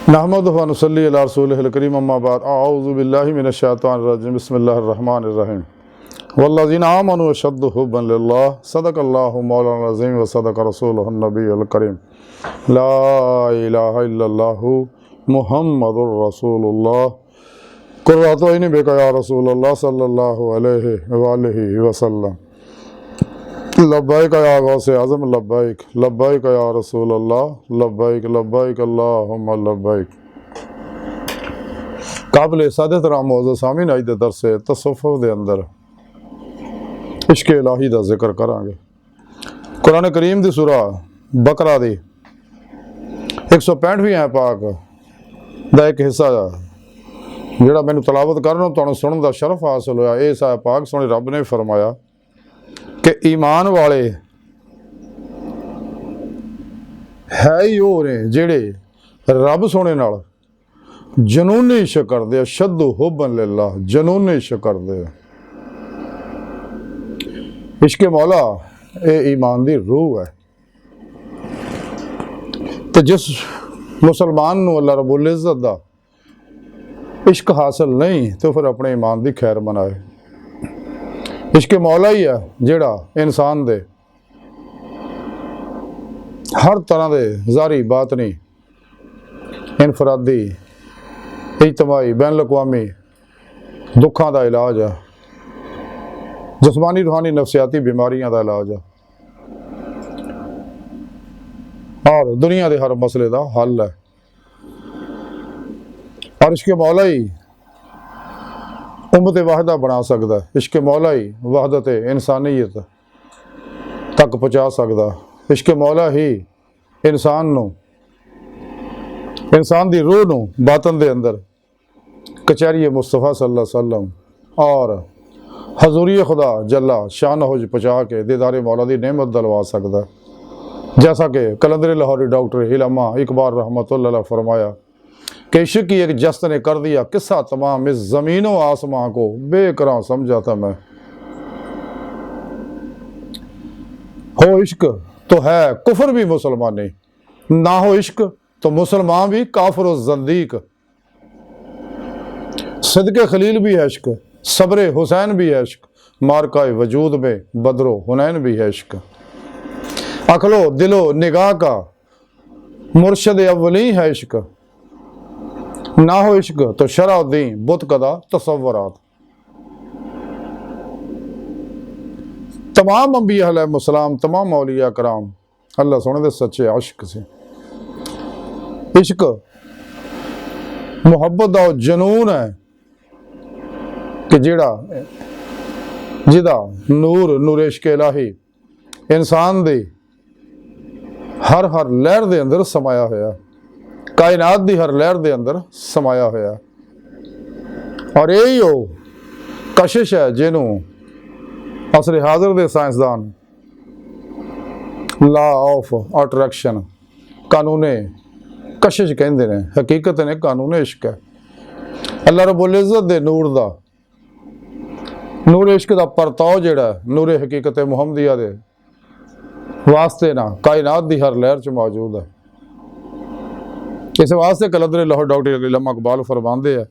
नहमदुहु व नुसल्ली अला रसूलिहिल करीम अम्मा बाद अऊज़ु बिल्लाहि मिनश शैतानिर रजीम बिस्मिल्लाहिर रहमानिर रहीम वल्लज़ीना आमनु अशद्दु हुब्बन लिल्लाह सदक़ल्लाहु मौलाना अज़ीम व सदक़ रसूलुहुन नबियुल करीम ला इलाहा इल्लल्लाहु मुहम्मदुर रसूलुल्लाह कुर्रतु ऐनी बिका या रसूलल्लाह सल्लल्लाहु अलैहि व आलिहि वसल्लम लब्बैक या गौसे आज़म लब्बैक लब्बैक या रसूल अल्लाह लब्बैक लब्बैक अल्लाहुम्मा लब्बैक। काबिल सादत राम मौजूद सामीन अज दे दरस तसव्वुफ़ दे अंदर इश्क इलाही दा जिक्र करांगे। कुरान करीम दी सूरा बकरा दी 165वीं है पाक दा एक हिस्सा जिहड़ा मैनूं तलावत करन तुहानूं सुनन दा शरफ हासिल होया। इस है पाक सोहणे रब ने फरमाया कि ईमान वाले है ही वो ने जिहड़े रब सोने नाल जनूनी इश्क करदे, अशद्दु हुब्बन लिल्लाह, जनूनी इश्क करदे। इश्क मौला ये ईमान दी रूह है। तो जिस मुसलमान नूं अल्लाह रब्बुल इज़्ज़त दा इश्क हासिल नहीं तो फिर अपने ईमान दी खैर मनाए। इश्क मौला ही है जिहड़ा इंसान दे हर तरह के ज़ारी बातनी इनफरादी इज्तमाही बैन अक़वामी दुखों का इलाज है, जिस्मानी रूहानी नफसियाती बीमारियों का इलाज है और दुनिया के हर मसले का हल है। और इश्क मौला ही उम्मत वाहिदा बना सकता है। इश्क मौला ही वहदत इंसानियत तक पहुँचा सकता। इश्क मौला ही इंसान की रूह नूं बातन दे अंदर कचहरी मुस्तफ़ा सल्लल्लाहु अलैहि वसल्लम और हजूरी खुदा जल्ला शानहु पहुँचा के दीदारे मौला की नेमत दिलवा सकता है। जैसा कि कलंदर लाहौरी डॉक्टर इलामा इकबाल रहमतुल्लाह अलैह फरमाया कि इश्क की एक जस्त ने कर दिया किस्सा तमाम, इस ज़मीन व आसमां को बेकरार समझा था मैं। हो इश्क तो है कुफर भी मुसलमानी, ना हो इश्क तो मुसलमान भी काफिर व ज़ंदीक। सदके खलील भी है इश्क, सब्र हुसैन भी है इश्क, मारका वजूद में बदरो हुनैन भी है इश्क। अखलो दिलो निगाह का मुर्शद अव्वली है इश्क, ना हो इश्क तो शराउद्दीन बुत कदा तसव्वुरात। तमाम अंबिया अलैहिस्सलाम तमाम औलिया कराम अल्लाह सोने दे सच्चे आशिक से। इश्क मुहब्बत दा जनून है कि जिदा नूर इश्क इलाही इंसान दी हर लहर दे अंदर समाया होया, कायनात दी हर लहर दे अंदर समाया होया। और यही वो कशिश है जिन्हों असर हाजिर दे साइंसदान लॉ ऑफ अट्रैक्शन कानूने कशिश कहते हैं, हकीकत ने कानूने इश्क है। अल्लाह रब्बुल इज़्ज़त दे नूर इश्क दा परताव जिहड़ा नूर हकीकत मुहम्मदिया दे वास्ते ना कायनात दी हर लहर च मौजूद है। इस वास्ते कलंदर लाहौर डॉक्टर इलामा इकबाल फरमांदे है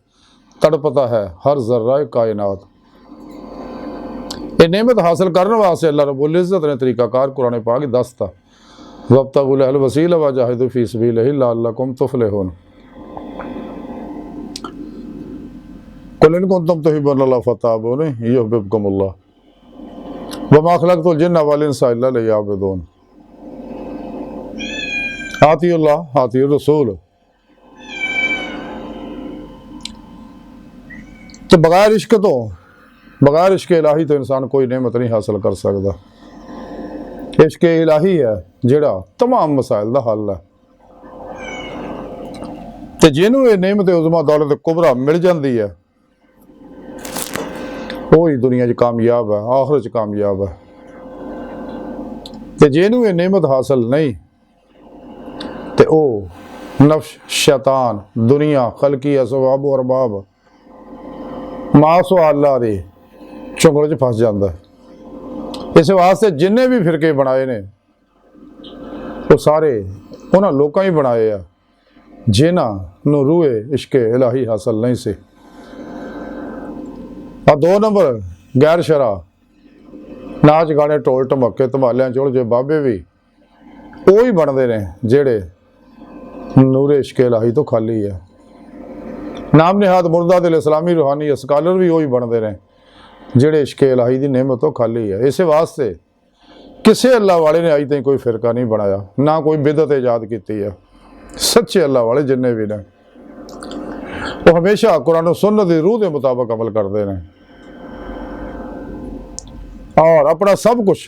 तड़पता है हर जर्रा कायनात। ये नेमत हासिल करने वास्ते अल्लाह रब्बुल इज़्ज़त ने तरीकाकार कुरान पाक दसता वब्तगू लहल वसीला वजाहिदू फी सबीलिही लअल्लकुम तुफलिहून। कुल इन कुंतुम तुहिब्बूनल्लाह फत्तबिऊनी युहब्बिबकुमुल्लाह वमा खलक़तुल जिन्ना वल इंसा इल्ला लियअबुदून। आतिउल्लाह आतिउर रसूल। तो बगैर इश्क इलाही तो इंसान कोई नेमत नहीं हासिल कर सकता। इश्क इलाही है जिहड़ा तमाम मसाइल का हल है। तो जिन्हों ये नेमत उज़मा दौलत कुबरा मिल जाती है वो ही दुनिया च कामयाब है, आखिरत च कामयाब है। तो जिन्हों ये नेमत हासिल नहीं तो वो नफ्स शैतान दुनिया खलकी असबाब अरबाब मासो अल्लाह दे चुंगल च फस जाता है। इस वास्ते जिन्ने भी फिरके बनाए ने वो सारे उन्होंने लोगों ही बनाए आ जिन्हां नूं रूहे इश्के इलाही हासिल नहीं सी। आ 2 नंबर गैर शरा नाच गाने ढोल ढमके धमालियां चुल जे बाबे भी ਉਹ ਹੀ ਬਣਦੇ ਨੇ ਜਿਹੜੇ ਨੂਰੇ ਇਸ਼ਕ ਇਲਾਹੀ ਤੋਂ ਖਾਲੀ ਹੈ। ਨਾਮ ਨਿਹਾਦ ਮੁਰਦਾ ਦਿਲ ਇਸਲਾਮੀ ਰੂਹਾਨੀ ਸਕਾਲਰ ਵੀ ਉਹ ਹੀ ਬਣਦੇ ਨੇ ਜਿਹੜੇ ਇਸ਼ਕ ਇਲਾਹੀ ਦੀ ਨਿਮਤ ਤੋਂ ਖਾਲੀ ਹੈ। ਇਸੇ ਵਾਸਤੇ ਕਿਸੇ ਅੱਲਾਹ ਵਾਲੇ ਨੇ ਅਜ ਤਾਈਂ ਕੋਈ ਫਿਰਕਾ ਨਹੀਂ ਬਣਾਇਆ, ਨਾ ਕੋਈ ਬਿਦਅਤ ਇਜਾਦ ਕੀਤੀ ਹੈ। ਸੱਚੇ ਅੱਲਾਹ ਵਾਲੇ ਜਿੰਨੇ ਵੀ ਨੇ ਉਹ ਹਮੇਸ਼ਾ ਕੁਰਾਨ और सुन्नत ਦੀ रूह ਦੇ ਮੁਤਾਬਕ ਅਮਲ ਕਰਦੇ ਨੇ और अपना सब कुछ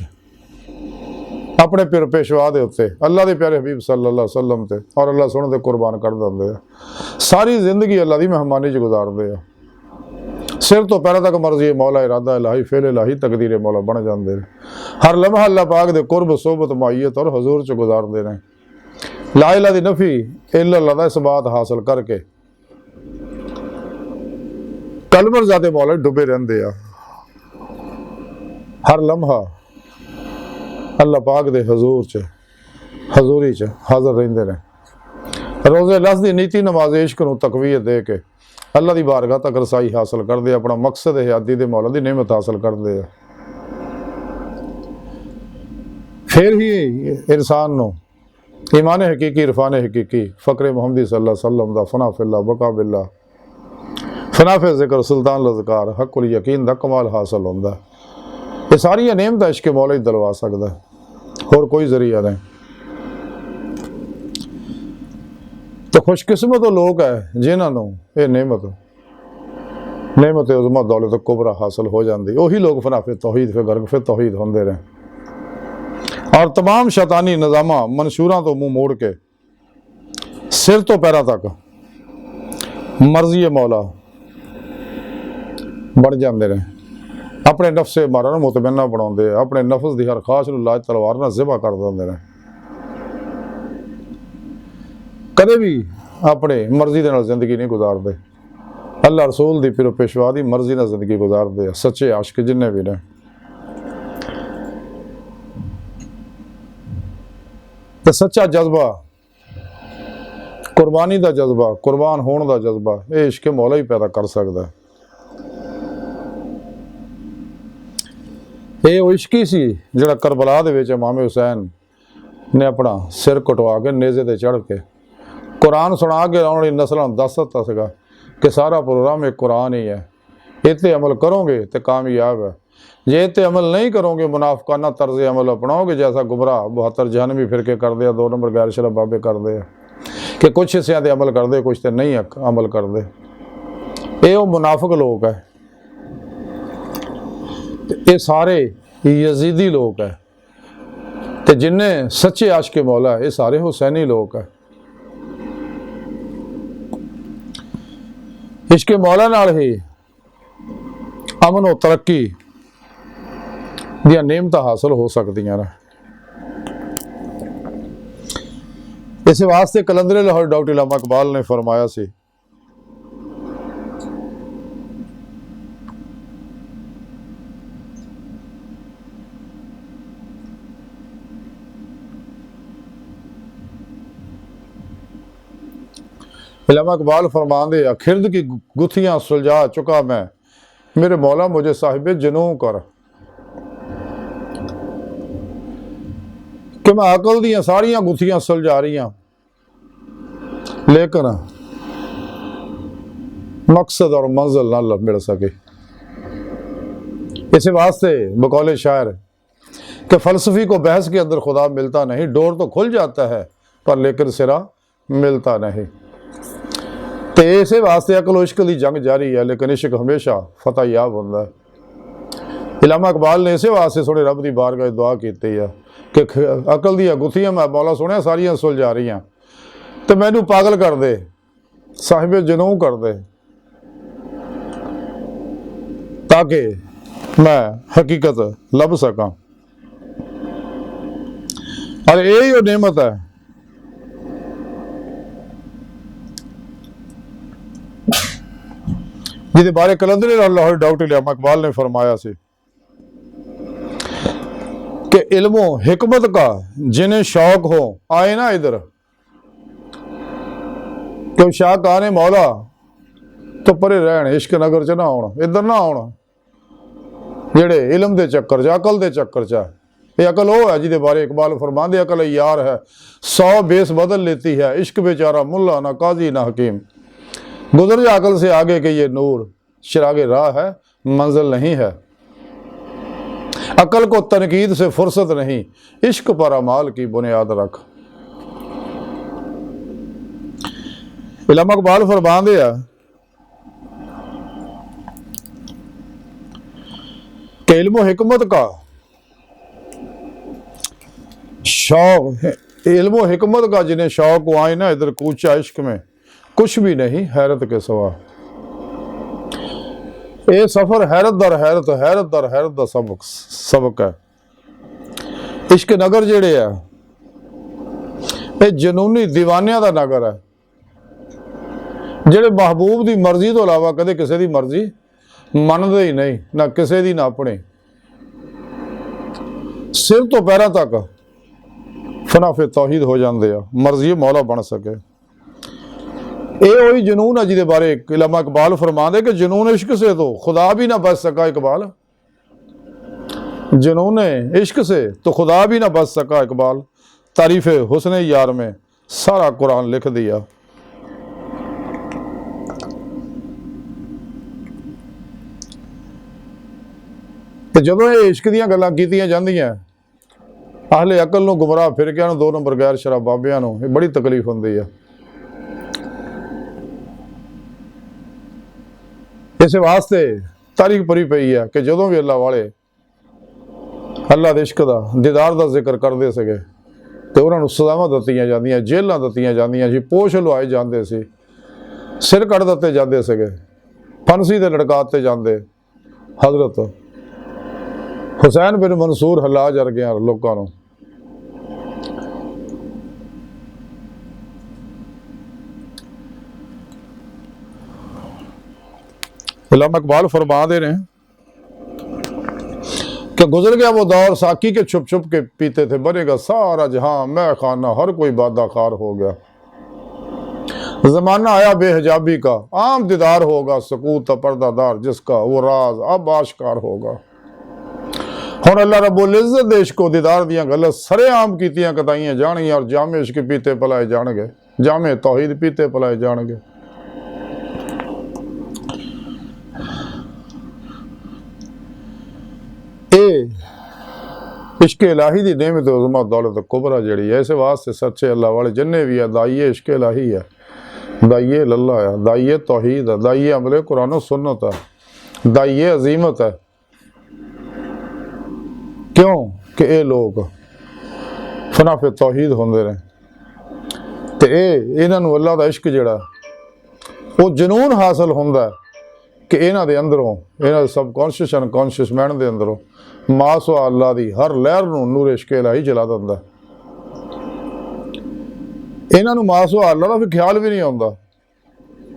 अपने पिर पेशवा के उत्ते अल्लाह के प्यारे हबीब सल्लल्लाहु अलैहि वसल्लम ते और अल्लाह सोहने ते कुर्बान कर दिंदे आ। सारी जिंदगी अल्लाह की मेहमानी च गुजारते आ। सिर तो पैरों तक मर्जी मौला इरादा इलाही फेल इलाही तकदीर मौला बन जाते हैं। हर लम्हा अल्लाह पाक दे कुर्ब सोबत माईयत और हजूर च गुजारते हैं। ला इलाहा दी नफी इल्लल्लाह दा इसबात हासिल करके कलमर ज़ाते मौला डुबे रहंदे आ। हर लम्हा अल्लाह पाक दे हजूर च हजूरी च हाज़र रहिंदे ने। रोज़े लफ्ज़ दी नीति नमाज इश्क नूं तकवीयत दे के अल्लाह दी बारगाह तक रसाई हासिल करदे, अपना मकसद हयाती दे मौला दी नेमत हासिल करदे। फिर ही इंसान नूं ईमान हकीकी इरफान हकीकी फ़क्र मुहम्मदी सल्लल्लाहु अलैहि वसल्लम दा फना फिल्ला बका बिल्ला फना फे ज़िक्र सुल्तान लज़कार हक़ुल यकीन दा कमाल हासिल होंदा। ये सारिया नेमत इश्क मौला ही दिलवा सकता है, होर कोई जरिया नहीं। तो खुशकिस्मत वो लोग है जिन्होंने ये नेमत उज़मा दौलत कुबरा हासिल हो जाती। वही लोग फनाफे तौहीद फिर गर्ग फिर तौहीद होंदे रहे और तमाम शैतानी निज़ामा मंशूरां तो मुँह मोड़ के सिर तो पैरों तक मर्जी मौला बन जाते रहे। अपने नफ्से मारा ना मुतमन्ना बनाते, अपने नफ्स की हर ख्वाहिश नूं लाज तलवार ना ज़िबा कर देंदे ने। कदे भी अपने मर्जी दे नाल जिंदगी नहीं गुजारते, अल्लाह रसूल दी पिरो पेशवा दी मर्जी नाल जिंदगी गुजारते। सच्चे आशिक जिन्ने भी ने ते सच्चा जज्बा कुर्बानी का जज्बा कुर्बान होने का जज्बा ये इश्क मौला ही पैदा कर सकता है। ये वो इश्क ही सी जिहड़ा करबला दे विच इमाम हुसैन ने अपना सिर कटवा के नेज़े ते चढ़ के कुरान सुना के आने वाली नस्लों दस दिता सीगा कि सारा प्रोग्राम एक कुरान ही है, इत्ते अमल करोगे तो कामयाब है, जे इत्ते अमल नहीं करोगे मुनाफकाना तर्ज अमल अपनाओगे जैसा गुमराह 72 जहनवी फिरके कर दे, 2 नंबर गैर शरफ बाबे कर दे कि कुछ हिस्सों से अमल करते कुछ तो नहीं अमल करते। ये वो मुनाफिक लोग है, ये सारे यजीदी लोग है, तो जिन्हें सच्चे आशिक मौला है ये सारे हुसैनी लोग है। इश्क मौला नाल ही अमन और तरक्की दी नेमत हासिल हो सकदियां ने। इस वास्ते कलंदर लाहौर डॉक्टर इल्लामा इकबाल ने फरमाया सी इल्लामा इकबाल फरमाते हैं खिरद की गुत्थियां सुलझा चुका मैं, मेरे मौला मुझे साहिब जनू कर कि मैं अकल दियां सारियां गुत्थियां सुलझा रही हूं लेकिन मकसद और मंजिल ना मिल सके। इस वास्ते बकौल शायर कि फलसफी को बहस के अंदर खुदा मिलता नहीं, डोर तो खुल जाता है पर लेकिन सिरा मिलता नहीं। तो इस वास्ते अकल इश्क की जंग जारी है लेकिन इश्क हमेशा फतह याब होता है। इल्लामा इकबाल ने इस वास्ते सोने रब की बारगाह दुआ की है कि अकल दी गुत्थियां मैं मौला सुनिया सारियां सुलझा रही हैं तो मैनू पागल कर दे, साहिब जनू कर दे, ताकि मैं हकीकत लभ सका। और यही वो नेमत है जिसके बारे कलंदर लाहौर डॉक्टर इल्लामा इकबाल ने फरमाया सी कि इल्मो हिकमत का जिन्हें शौक हो आए ना इधर, ਕਿ ਸ਼ਾਹ ਕਹਾ ਨੇ ਮੌਲਾ ਤੋਂ ਪਰੇ ਰਹਿਣ, ਇਸ਼ਕ ਨਗਰ 'ਚ ਨਾ ਆਉਣ, ਇੱਧਰ ਨਾ ਆਉਣ ਜਿਹੜੇ ਇਲਮ ਦੇ ਚੱਕਰ 'ਚ, ਅਕਲ ਦੇ ਚੱਕਰ 'ਚ। ये अकल वो है जिसके बारे इकबाल फरमांदे अकल यार है 100 बेस बदल लेती है, इश्क बेचारा मुल्ला ना काजी ना हकीम। गुजर जा अकल से आगे के ये नूर, चिरागे राह है मंजिल नहीं है। अकल को तनकीद से फुर्सत नहीं, इश्क पर अमाल की बुनियाद रख। इल्म इकबाल फरमांदे है कि इल्म हिकमत का शौक, इल्म हिकमत का जिन्हें शौक वो आए ना इधर कूचा इश्क में कुछ भी नहीं हैरत के सिवा। ये सफर हैरत दर हैरत, हैरत दर हैरत का सबक है। इश्क नगर जेड़े है ये जनूनी दीवानिया का नगर है, जेड़े महबूब की मर्जी तो इलावा कदे किसी की मर्जी मनते ही नहीं, ना किसी की ना अपनी। सिर तो पैरों तक फनाफे तौहीद हो जाते हैं, मर्जी मौला बन सके। ये वही जनून है जिसके बारे इल्म इकबाल फरमाते कि जुनून इश्क से तो खुदा भी ना बच सका। इकबाल जुनून इश्क से तो खुदा भी ना बच सका। इकबाल तारीफ हुस्न यार में सारा कुरान लिख दिया। तो जदों ये इश्क दीयां गल्लां कीतियां जांदियां आहले अकल नूं गुमराह फिरकियां नूं 2 नंबर गैर शराब बाबियां नूं ये बड़ी तकलीफ हुंदी है। इस वास्ते तारीख भरी पई है कि जदों भी अल्लाह वाले अल्लाह दे इश्क दा दीदार दा जिक्र करदे सीगे ते उन्हां नूं सज़ावां दित्तियां जांदियां, जेलां दित्तियां जांदियां जी, पोश लुआए जांदे सी, सिर कट दित्ते जांदे सीगे, फांसी ते लटका दित्ते जांदे। हज़रत हुसैन बिन मंसूर हलाज वर्गियां लोकां नूं इल्म इकबाल फरमाते हैं कि गुजर गया वो दौर साकी के छुप छुप के पीते थे, बनेगा सारा जहां मैं खाना, हर कोई बादा खार हो गया। जमाना आया बेहिजाबी का, आम दीदार होगा, सकूत पर्दादार जिसका वो राज अब आश्कार होगा। हुण अल्लाह रब्बुल इज़्ज़त दे इश्क दीदार दियां गल्लां सरेआम कीतियां कताईयां जाणगियां और जामे इश्क पीते पलाए जाणगे, जामे तौहीद पीते पलाए जाणगे। इश्क इलाही दी नेमत उज़्मा दौलत कुबरा जड़ी है। इस वास्ते सच्चे अल्लाह वाले जिन्ने भी है दाइये इश्क इलाही है, दाइये लल्ला है, दाइये तौहीद है, दाइये अमले कुरान और सुन्नत है, दाइये अजीमत है। क्यों कि ये लोग फनाफे तौहीद होंदे ने ते इन्हां नूं अल्लाह दा इश्क जिहड़ा वो जनून हासिल हुंदा है कि इन्हां दे अंदरों, इन्हां दे subconscious unconscious mind they अंदरों Maswa अल्लाह दी हर लहर नूं नूर इश्क इलाही जला दिंदा। इन्हां नूं मासवा अल्लाह दा भी ख्याल भी नहीं आउंदा,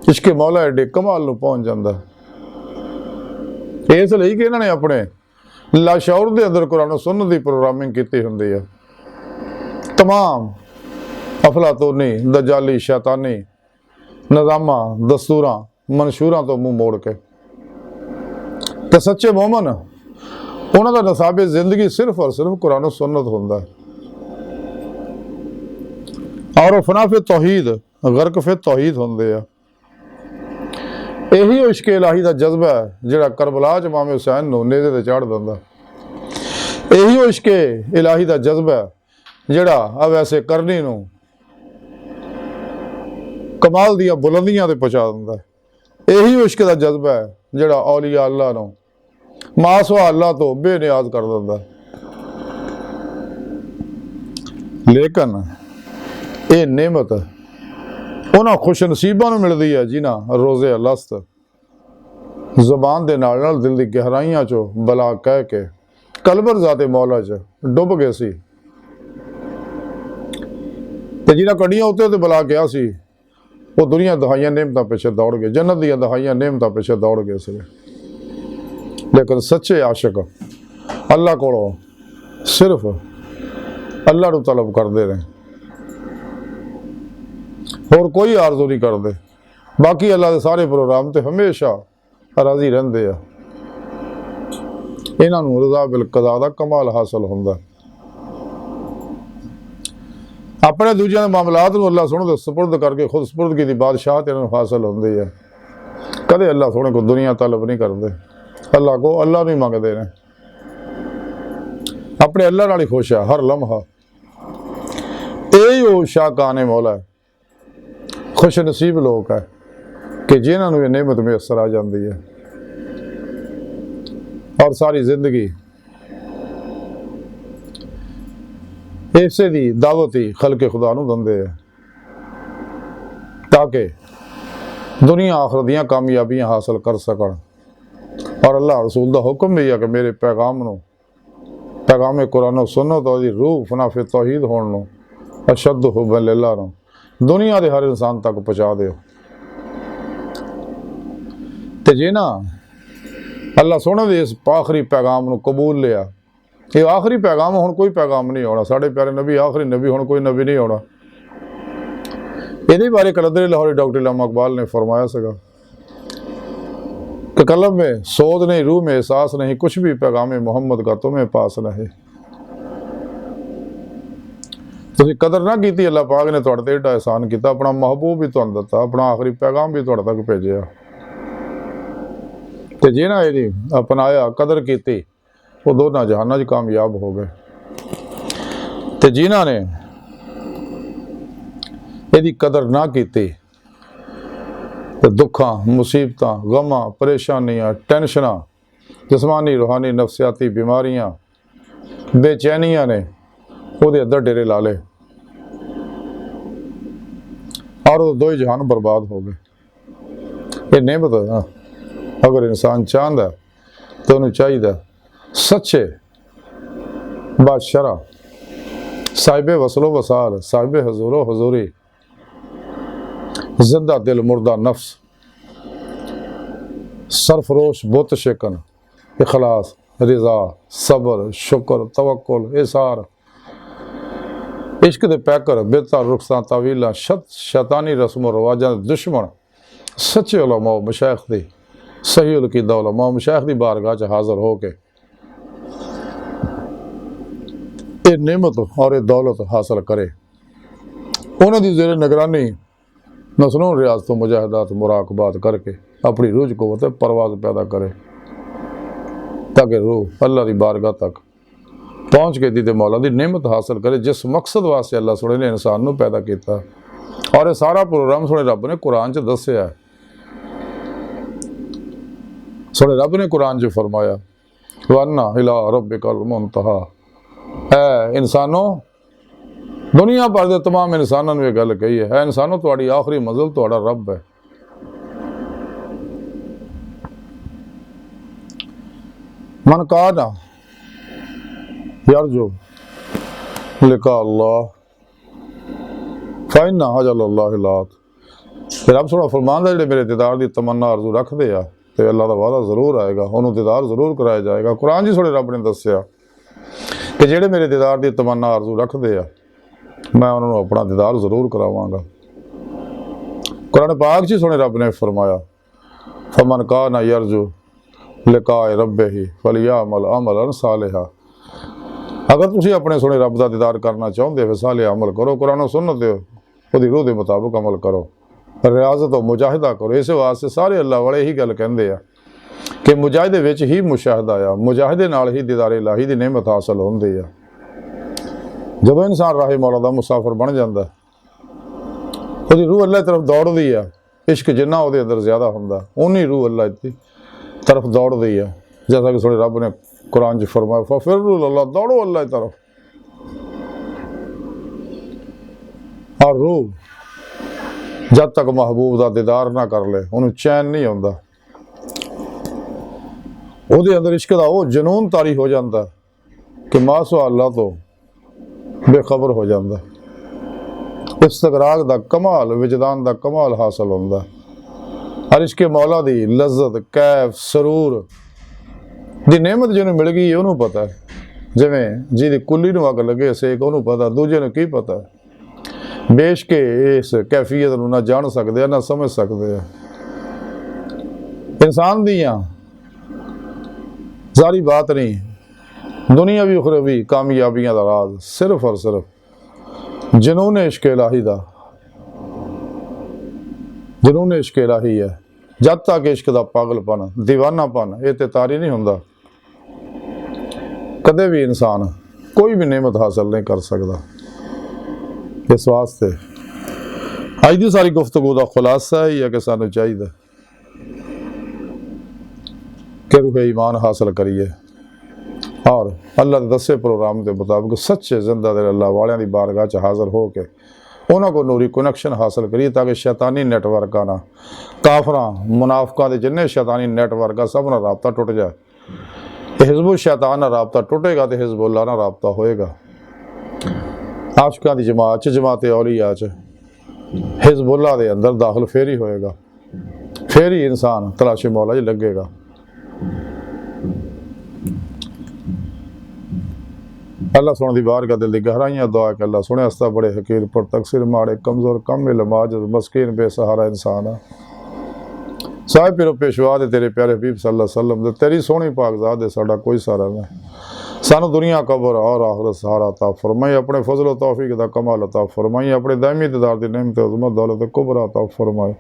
इश्क मौला एडे कमाल नूं पहुंच जांदा। इसलिए कि इन्हां ने अपने लाशौर दे अंदर कुरान और सुन्नत दी प्रोग्रामिंग की हुंदी है। तमाम अफलातूनी दजाली शैतानी निज़ामा दस्तूरां मंशूरां तो मुँह मोड़ के ते सच्चे मोमन उन्हां दा नसाबे जिंदगी सिर्फ और सिर्फ कुरान और सुन्नत हुंदा है। और वो फनाफे तौहीद गर्क फे तौहीद हुंदे आ। यही इश्क इलाही का जज्बा है जिहड़ा करबला च इमाम हुसैन नूं नेज़े ते चाढ़ दिंदा। यही इश्क इलाही का जज्बा है जिहड़ा अवैसे करनी नूं कमाल दियां बुलंदियां ते पहुंचा दिंदा। यही इश्क का जज्बा है जिहड़ा औलिया अल्लाह नूं मासवा अल्लाह तो बेनियाज कर दिंदा। लेकिन ये नेमत उन्हां खुश नसीबां नूं मिलदी है जिन्हां रोज़े अलस्त ज़बान दे नाल नाल दिल दी गहराइयां चो बला कह के कलबर ज़ाते मौला च डुब गए सी ते जिन्हां कड़ियां उत्ते ते बला गया सी वो दुनिया दहाइयां नेमतां पिछे दौड़ गए, जन्नत दीयां दहाइयां नेमतां पिछे दौड़ गए सी। लेकिन सच्चे आशिक अल्लाह कोलों सिर्फ अल्लाह नूं तलब करते रहे। ਹੋਰ ਕੋਈ ਆਰਜ਼ੂ नहीं करते। बाकी अल्लाह के सारे प्रोग्राम तो हमेशा राजी रहते हैं। इन्हां नूं रज़ा बिल कज़ा दा कमाल हासिल हुंदा। अपने दूजियां दे मामलात नूं अल्लाह सोहणे दे सुपुर्द करके खुद सुपुर्दगी दी बादशाहत इन्हां नूं हासिल हुंदी है। कदे अल्लाह सोहणे को दुनिया तलब नहीं करते, अल्लाह को अल्लाह नहीं मंगते ने, अपने अल्लाह नाल ही खुश है हर लम्हा। यही वो शाहकाने मौला है, खुश नसीब लोग है कि जिन्हां नूं ये नेमत मैसर आ जाती है और सारी जिंदगी इसे दी दावत ही खलके खुदा नूं दिंदे है ताकि दुनिया आखिरत दियां कामयाबियां हासिल कर सकन। और अल्लाह रसूल दा हुक्म भी है कि मेरे पैगाम नूं, पैगाम कुरान सुन्नत और रूह फनाफे तौहीद होण नूं अशद हुब्बन लिल्लाह नूं दुनिया के हर इंसान तक पहुँचा दिओ। ते जे ना अल्लाह सोहणे दे इस आखिरी पैगाम नूं कबूल लिया, ये आखिरी पैगाम हुण कोई पैगाम नहीं आउणा। साडे प्यारे नबी आखिरी नबी, हुण कोई नबी नहीं आउणा। इहदे बारे कलंदर लाहौरी डॉक्टर इल्लामा इकबाल ने फरमाया सगा कि कलम में सोच नहीं, रूह में एहसास नहीं, कुछ भी पैगाम मोहम्मद का तुम्हें पास नहीं। तुसीं कदर ना की, अल्लाह पाक ने तुहाडे ते एडा एहसान किया, अपना महबूब भी तुहानूं दिता, अपना आखिरी पैगाम भी तुहाडे तक भेजिया। ते जिन्हां इहदी अपनाया, कदर की, वो दोनों जहानां 'च कामयाब हो गए। ते जिन्हां ने इहदी कदर ना की ते दुखां, मुसीबतां, गमां, परेशानियां, टेंशनां, जिस्मानी रूहानी नफसियाती बीमारियां, बेचैनियां ने उहदे अंदर डेरे ला ले और वो दो ही जहान बर्बाद हो गए। ये नेमत है। अगर इंसान चाहता है तो उन्हें चाहिए सच्चे बादशाह, साहिब वसलो वसाल, साहिब हजूरो हजूरी, जिंदा दिल मुर्दा नफ्स, सरफरोश बुत शिकन, इखलास, रिजा, सबर, शुक्र, तवक्कुल, इसार, इश्क दे पैकर, बेहतर रुखसां तावीलां, शैतानी रस्म रवाजां दे दुश्मन, सच्चे उलमा मशाइख दी सही उलकीदा उलमा मशाइख दी बारगाह च हाज़र हो के ये नेमत और ये दौलत हासिल करे। उन्होंने दी ज़ेरे निगरानी नस्लों रियासतों मुजाहिदात मुराकबात करके अपनी रूह को परवाज पैदा करे ताकि रूह अल्लाह की बारगाह तक पहुँच के दी मौला की नेमत हासिल करे जिस मकसद वास्ते अल्लाह सोने ने इंसान को पैदा किया। और ये सारा प्रोग्राम सोने रब ने कुरान च दस्या है। सोने रब ने कुरान च फरमाया वन्ना इला रब्बिकल मुंतहा, है इंसानों, दुनिया भर के तमाम इंसानों ने यह गल कही है इंसानों तुहाडी आखिरी मंजिल तुहाडा रब है। मन काना यरजू लिका अल्लाह फाइना अजल अल्लाह लात। रब सोना फरमांदा जिहड़े मेरे दीदार की तमन्ना आरजू रखते आ ते अल्लाह का वादा जरूर आएगा, उन्होंने दीदार जरूर कराया जाएगा। कुरान जी सोने रब ने दस्या कि जिहड़े मेरे दीदार की तमन्ना आरजू रखते आ मैं उन्होंने अपना दीदार जरूर करावांगा। कुरान पाक जी सोने रब ने फरमाया फमन काना यरजू लिकाए रब्बिही फलियामल अमलन सालिहा। अगर तुसीं अपने सोने रब का दीदार करना चाहते हो साले अमल करो, कुरान सुन्नत उहदी रूह के मुताबिक अमल करो, रियाजत और मुजाहिदा करो। इस वास्ते सारे अल्लाह वाले ही गल कहते हैं कि मुजाहिदे विच ही मुशाहिदा आ, मुजाहिदे नाल ही दीदार इलाही की नेमत हासिल होंदी है। जदों इंसान राहे मौला दा मुसाफिर बन जाता उसकी रूह अल्लाह तरफ दौड़ती है। इश्क जिन्ना वो अंदर ज्यादा होंदा उन्नी रूह अल्लाह की तरफ दौड़ती है। जैसा कि थोड़े रब ने कुरान च फरमाया फफिर्रू अल्लाह, दौड़ो अल्लाह की तरफ। और रूह जब तक महबूब का दीदार ना कर ले उन्हें चैन नहीं आता। ਉਹਦੇ अंदर इश्क का वो जनून तारी हो जाता कि मासो अल्लाह तो बेखबर हो जाता। इस्तगराक दा कमाल, विजदान दा कमाल हासिल होंदा। हर इश्क मौला दी लज्जत, कैफ, सरूर दी नेमत जिन्होंने मिल गई उन्होंने पता है। जिमें जिहदी कुल्ली नूं अग लगे सेक उन्होंने पता, दूजे नूं की पता है। बेश के इस कैफीयत नूं ना जान सकते ना समझ सकते। इंसान दियां सारी बात नहीं, दुनिया भी उखरवी कामयाबियां दा राज सिर्फ और सिर्फ जुनून इश्क इलाही दा, जुनून इश्क इलाही है। जद तक इश्क दा पागलपन दीवानापन ये ते तारी नहीं हुंदा, कदे भी इंसान कोई भी नेमत हासिल नहीं कर सकता। इस वास्ते अज की सारी गुफ्तगू का खुलासा ही है कि सानू चाहिए कि रूह ईमान हासिल करिए और अल्लाह के दसे प्रोग्राम के मुताबिक सच्चे जिंदा दिल अल्लाह वालियां दी बारगाह च हाजिर हो के उन्होंने को नूरी कनैक्शन हासिल करिए, ताकि शैतानी नैटवर्क ना काफरां मुनाफिकां दे जिन्ने शैतानी नैटवर्क सब ना राबता टुट जाए। हिजबुल शैतान ना राबता टुटेगा तो हिजबुल्लाह ना राबता होएगा। आशिकां दी जमात च जमात औलिया च हिजबुल्लाह दे अंदर दाखिल फिर ही होएगा, फिर ही इंसान तलाशी मौला च लगेगा। अल्लाह सुन दी बार का दिल दी गहराइयां दुआ कि अल्लाह सुने अस्ता बड़े हकीर पर तकसीर माड़े कमज़ोर कम इल्म आजिज़ मस्कीन बेसहारा इंसान है। साहिब पिरो पेशवा दे तेरे प्यारे हबीब सल्लल्लाहु अलैहि वसल्लम दे तेरी सोहनी पाकज़ात दे साडा कोई सहारा नहीं। सानू दुनिया कबर और आखिरत सहारा अता फरमाई, अपने फजल तौफीक दा कमाल अता फरमाई, अपने दायमी दीदार दी नेमत अज़मत दौलत कुबरा अता फरमाई।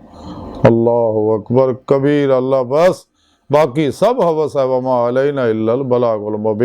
अल्लाहु अकबर कबीर। अल्लाह बस बाकी सब हवस है, वमा अलैना इल्लल बलागुल मुबीन।